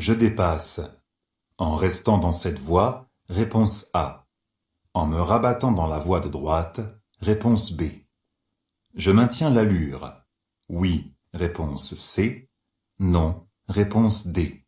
Je dépasse. En restant dans cette voie, réponse A. En me rabattant dans la voie de droite, réponse B. Je maintiens l'allure. Oui, réponse C. Non, réponse D.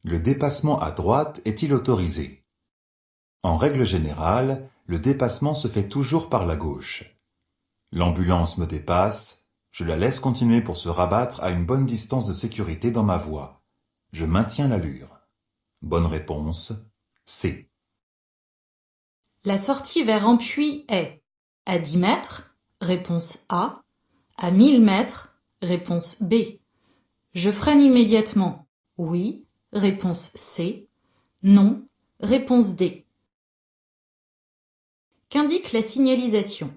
Le dépassement à droite est-il autorisé? En règle générale, le dépassement se fait toujours par la gauche. L'ambulance me dépasse, je la laisse continuer pour se rabattre à une bonne distance de sécurité dans ma voie. Je maintiens l'allure. Bonne réponse, C. La sortie vers Ampuis est à 10 mètres, réponse A, à 1000 mètres, réponse B. Je freine immédiatement, oui, réponse C, non, réponse D. Qu'indique la signalisation?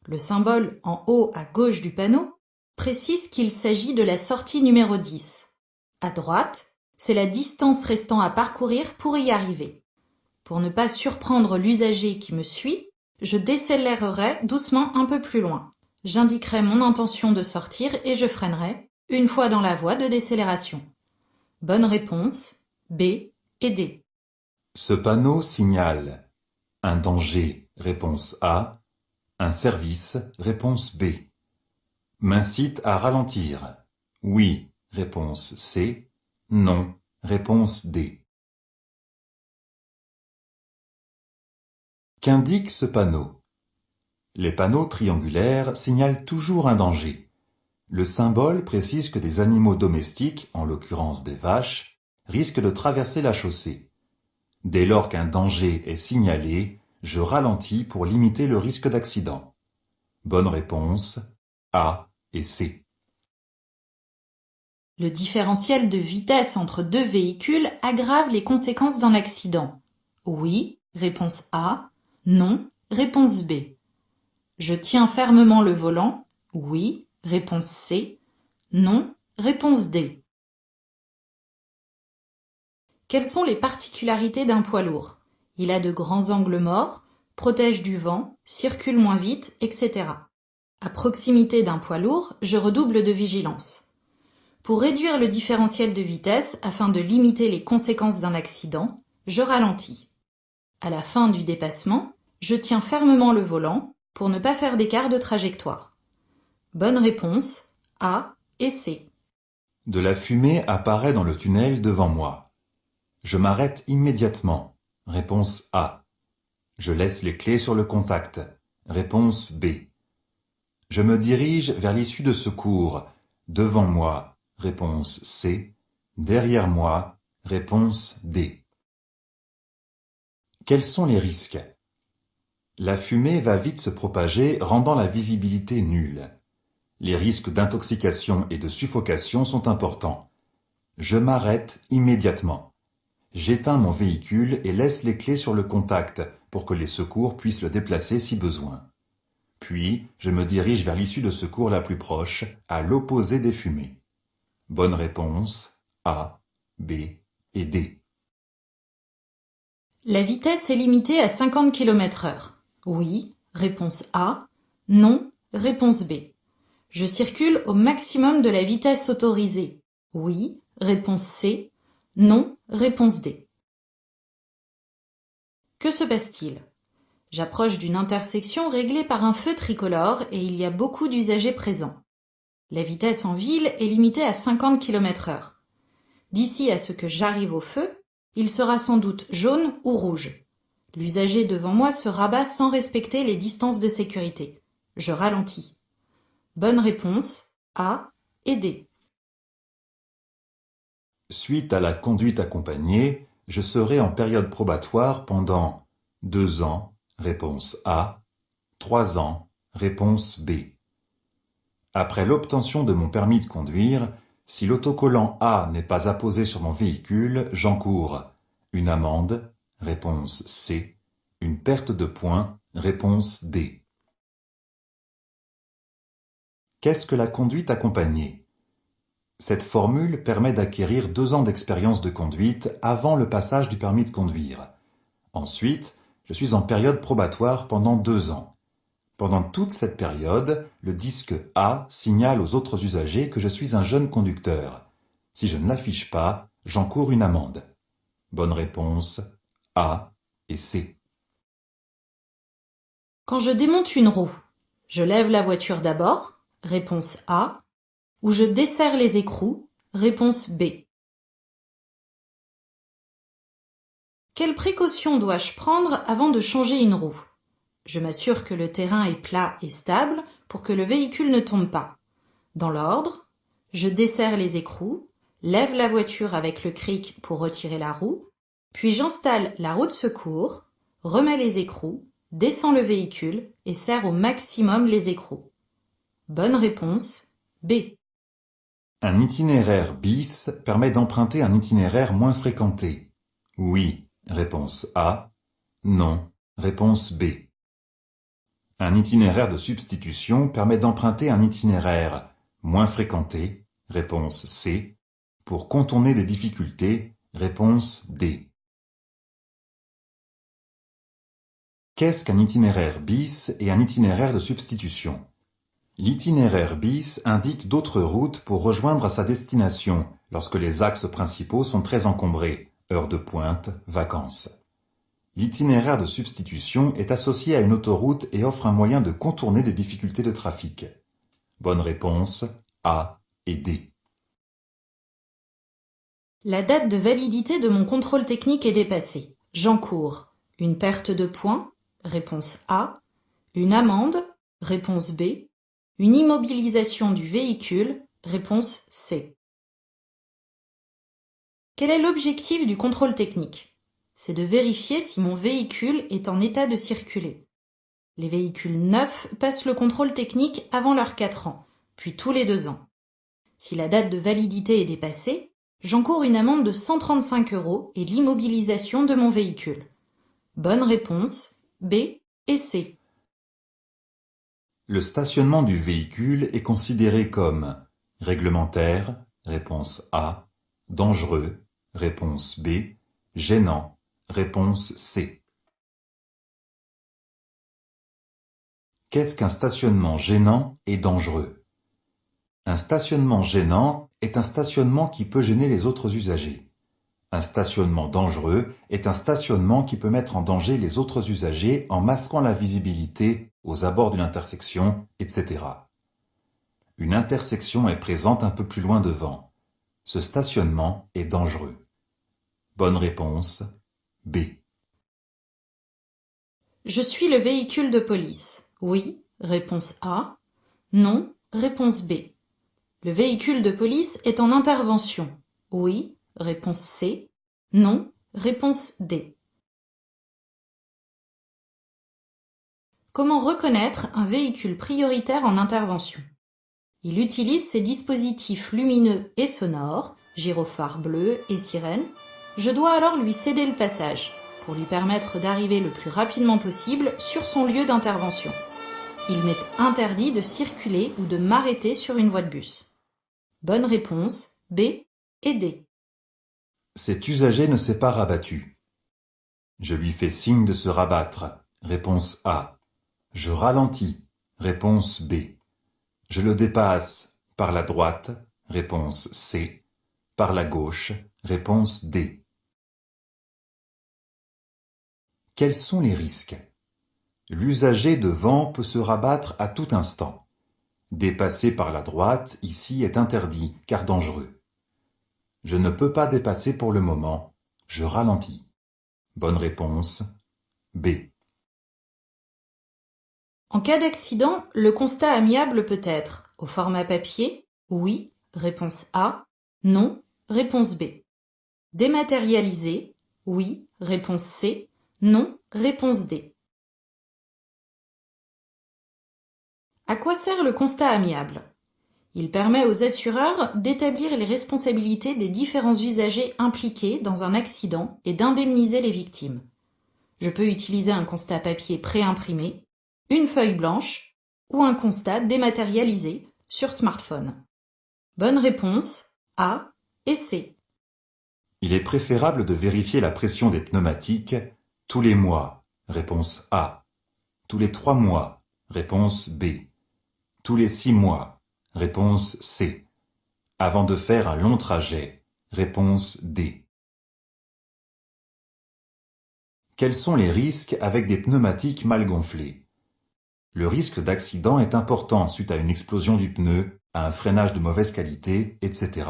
Le symbole en haut à gauche du panneau précise qu'il s'agit de la sortie numéro 10. À droite, c'est la distance restant à parcourir pour y arriver. Pour ne pas surprendre l'usager qui me suit, je décélérerai doucement un peu plus loin. J'indiquerai mon intention de sortir et je freinerai, une fois dans la voie de décélération. Bonne réponse, B et D. Ce panneau signale un danger, réponse A, un service, réponse B. M'incite à ralentir. Oui, réponse C. Non, réponse D. Qu'indique ce panneau? Les panneaux triangulaires signalent toujours un danger. Le symbole précise que des animaux domestiques, en l'occurrence des vaches, risquent de traverser la chaussée. Dès lors qu'un danger est signalé, je ralentis pour limiter le risque d'accident. Bonne réponse, A et C. Le différentiel de vitesse entre deux véhicules aggrave les conséquences d'un accident. Oui, réponse A. Non, réponse B. Je tiens fermement le volant. Oui, réponse C. Non, réponse D. Quelles sont les particularités d'un poids lourd? Il a de grands angles morts, protège du vent, circule moins vite, etc. À proximité d'un poids lourd, je redouble de vigilance. Pour réduire le différentiel de vitesse afin de limiter les conséquences d'un accident, je ralentis. À la fin du dépassement, je tiens fermement le volant pour ne pas faire d'écart de trajectoire. Bonne réponse, A et C. De la fumée apparaît dans le tunnel devant moi. Je m'arrête immédiatement. Réponse A. Je laisse les clés sur le contact. Réponse B. Je me dirige vers l'issue de secours. Devant moi. Réponse C. Derrière moi. Réponse D. Quels sont les risques? La fumée va vite se propager, rendant la visibilité nulle. Les risques d'intoxication et de suffocation sont importants. Je m'arrête immédiatement. J'éteins mon véhicule et laisse les clés sur le contact pour que les secours puissent le déplacer si besoin. Puis, je me dirige vers l'issue de secours la plus proche, à l'opposé des fumées. Bonne réponse, A, B et D. La vitesse est limitée à 50 km/h. Oui, réponse A. Non, réponse B. Je circule au maximum de la vitesse autorisée. Oui, réponse C. Non, réponse D. Que se passe-t-il? J'approche d'une intersection réglée par un feu tricolore et il y a beaucoup d'usagers présents. La vitesse en ville est limitée à 50 km/h. D'ici à ce que j'arrive au feu, il sera sans doute jaune ou rouge. L'usager devant moi se rabat sans respecter les distances de sécurité. Je ralentis. Bonne réponse, A et D. Suite à la conduite accompagnée, je serai en période probatoire pendant 2 ans, réponse A, 3 ans, réponse B. Après l'obtention de mon permis de conduire, si l'autocollant A n'est pas apposé sur mon véhicule, j'encours une amende, réponse C, une perte de points, réponse D. Qu'est-ce que la conduite accompagnée? Cette formule permet d'acquérir 2 ans d'expérience de conduite avant le passage du permis de conduire. Ensuite, je suis en période probatoire pendant 2 ans. Pendant toute cette période, le disque A signale aux autres usagers que je suis un jeune conducteur. Si je ne l'affiche pas, j'encours une amende. Bonne réponse A et C. Quand je démonte une roue, je lève la voiture d'abord, réponse A, ou je desserre les écrous, réponse B. Quelles précautions dois-je prendre avant de changer une roue? Je m'assure que le terrain est plat et stable pour que le véhicule ne tombe pas. Dans l'ordre, je desserre les écrous, lève la voiture avec le cric pour retirer la roue, puis j'installe la roue de secours, remets les écrous, descends le véhicule et serre au maximum les écrous. Bonne réponse B. Un itinéraire bis permet d'emprunter un itinéraire moins fréquenté. Oui, réponse A. Non, réponse B. Un itinéraire de substitution permet d'emprunter un itinéraire moins fréquenté, réponse C, pour contourner des difficultés, réponse D. Qu'est-ce qu'un itinéraire bis et un itinéraire de substitution? L'itinéraire bis indique d'autres routes pour rejoindre sa destination lorsque les axes principaux sont très encombrés, heures de pointe, vacances. L'itinéraire de substitution est associé à une autoroute et offre un moyen de contourner des difficultés de trafic. Bonne réponse A et D. La date de validité de mon contrôle technique est dépassée. J'encours une perte de points, réponse A, une amende, réponse B, une immobilisation du véhicule, réponse C. Quel est l'objectif du contrôle technique? C'est de vérifier si mon véhicule est en état de circuler. Les véhicules neufs passent le contrôle technique avant leurs 4 ans, puis tous les 2 ans. Si la date de validité est dépassée, j'encours une amende de 135 € et l'immobilisation de mon véhicule. Bonne réponse B et C. Le stationnement du véhicule est considéré comme réglementaire, réponse A, dangereux, réponse B, gênant, réponse C. Qu'est-ce qu'un stationnement gênant et dangereux? Un stationnement gênant est un stationnement qui peut gêner les autres usagers. Un stationnement dangereux est un stationnement qui peut mettre en danger les autres usagers en masquant la visibilité aux abords d'une intersection, etc. Une intersection est présente un peu plus loin devant. Ce stationnement est dangereux. Bonne réponse B. Je suis le véhicule de police. Oui, réponse A. Non, réponse B. Le véhicule de police est en intervention. Oui, réponse C. Non, réponse D. Comment reconnaître un véhicule prioritaire en intervention? Il utilise ses dispositifs lumineux et sonores, gyrophares bleus et sirènes. Je dois alors lui céder le passage, pour lui permettre d'arriver le plus rapidement possible sur son lieu d'intervention. Il m'est interdit de circuler ou de m'arrêter sur une voie de bus. Bonne réponse B et D. Cet usager ne s'est pas rabattu. Je lui fais signe de se rabattre. Réponse A. Je ralentis. Réponse B. Je le dépasse par la droite. Réponse C. Par la gauche. Réponse D. Quels sont les risques? L'usager devant peut se rabattre à tout instant. Dépasser par la droite ici est interdit car dangereux. Je ne peux pas dépasser pour le moment. Je ralentis. Bonne réponse B. En cas d'accident, le constat amiable peut être au format papier, oui, réponse A, non, réponse B. Dématérialisé, oui, réponse C, non, réponse D. À quoi sert le constat amiable? Il permet aux assureurs d'établir les responsabilités des différents usagers impliqués dans un accident et d'indemniser les victimes. Je peux utiliser un constat papier préimprimé, une feuille blanche ou un constat dématérialisé sur smartphone. Bonne réponse A et C. Il est préférable de vérifier la pression des pneumatiques tous les mois. Réponse A. Tous les 3 mois. Réponse B. Tous les 6 mois. Réponse C. avant de faire un long trajet. Réponse D. Quels sont les risques avec des pneumatiques mal gonflés? Le risque d'accident est important suite à une explosion du pneu, à un freinage de mauvaise qualité, etc.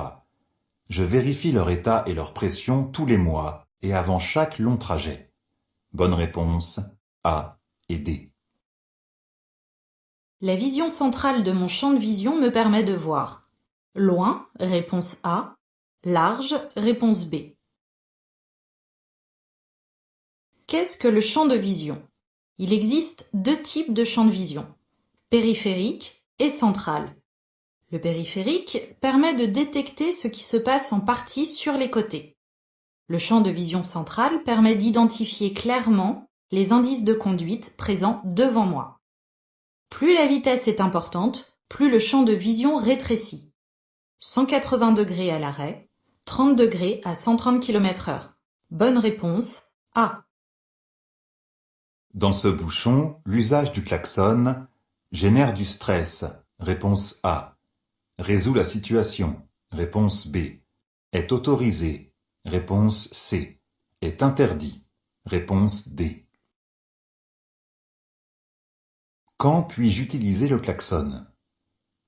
Je vérifie leur état et leur pression tous les mois et avant chaque long trajet. Bonne réponse A et D. La vision centrale de mon champ de vision me permet de voir loin, réponse A, large, réponse B. Qu'est-ce que le champ de vision? Il existe deux types de champ de vision, périphérique et central. Le périphérique permet de détecter ce qui se passe en partie sur les côtés. Le champ de vision central permet d'identifier clairement les indices de conduite présents devant moi. Plus la vitesse est importante, plus le champ de vision rétrécit. 180 degrés à l'arrêt, 30 degrés à 130 km/h. Bonne réponse A. Dans ce bouchon, l'usage du klaxon génère du stress. Réponse A. Résout la situation. Réponse B. Est autorisé. Réponse C. Est interdit. Réponse D. Quand puis-je utiliser le klaxon?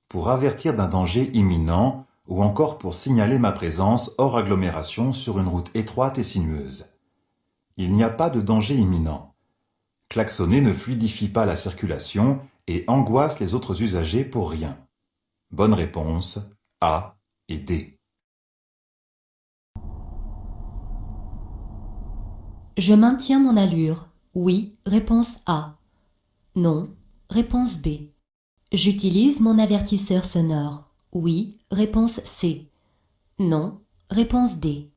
Pour avertir d'un danger imminent ou encore pour signaler ma présence hors agglomération sur une route étroite et sinueuse. Il n'y a pas de danger imminent. Klaxonner ne fluidifie pas la circulation et angoisse les autres usagers pour rien. Bonne réponse A et D. Je maintiens mon allure. Oui, réponse A. Non, réponse B. J'utilise mon avertisseur sonore. Oui, réponse C. Non, réponse D.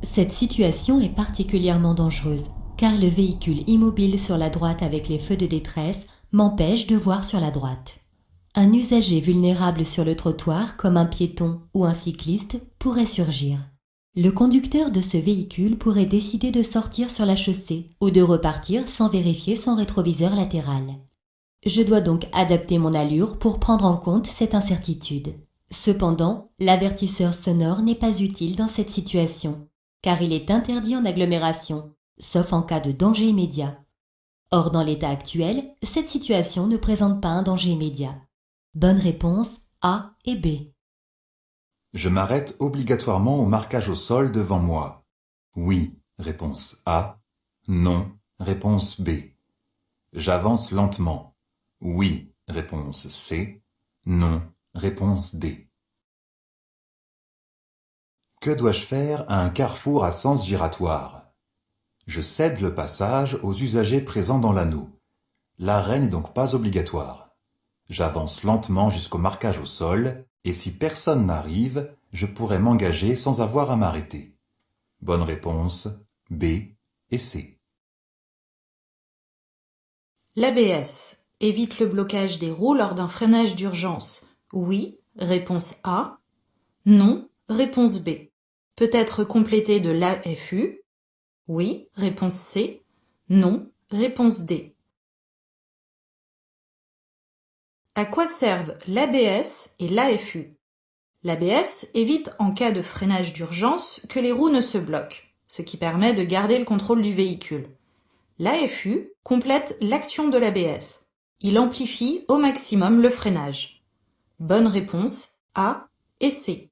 Cette situation est particulièrement dangereuse, car le véhicule immobile sur la droite avec les feux de détresse m'empêche de voir sur la droite. Un usager vulnérable sur le trottoir, comme un piéton ou un cycliste, pourrait surgir. Le conducteur de ce véhicule pourrait décider de sortir sur la chaussée ou de repartir sans vérifier son rétroviseur latéral. Je dois donc adapter mon allure pour prendre en compte cette incertitude. Cependant, l'avertisseur sonore n'est pas utile dans cette situation, car il est interdit en agglomération, sauf en cas de danger immédiat. Or, dans l'état actuel, cette situation ne présente pas un danger immédiat. Bonne réponse A et B. Je m'arrête obligatoirement au marquage au sol devant moi. Oui, réponse A. Non, réponse B. J'avance lentement. Oui, réponse C. Non, réponse D. Que dois-je faire à un carrefour à sens giratoire? Je cède le passage aux usagers présents dans l'anneau. L'arrêt n'est donc pas obligatoire. J'avance lentement jusqu'au marquage au sol, et si personne n'arrive, je pourrais m'engager sans avoir à m'arrêter. Bonne réponse B et C. L'ABS évite le blocage des roues lors d'un freinage d'urgence. Oui, réponse A. Non, réponse B. Peut être complété de l'AFU. Oui, réponse C. Non, réponse D. À quoi servent l'ABS et l'AFU? L'ABS évite en cas de freinage d'urgence que les roues ne se bloquent, ce qui permet de garder le contrôle du véhicule. L'AFU complète l'action de l'ABS. Il amplifie au maximum le freinage. Bonne réponse A et C.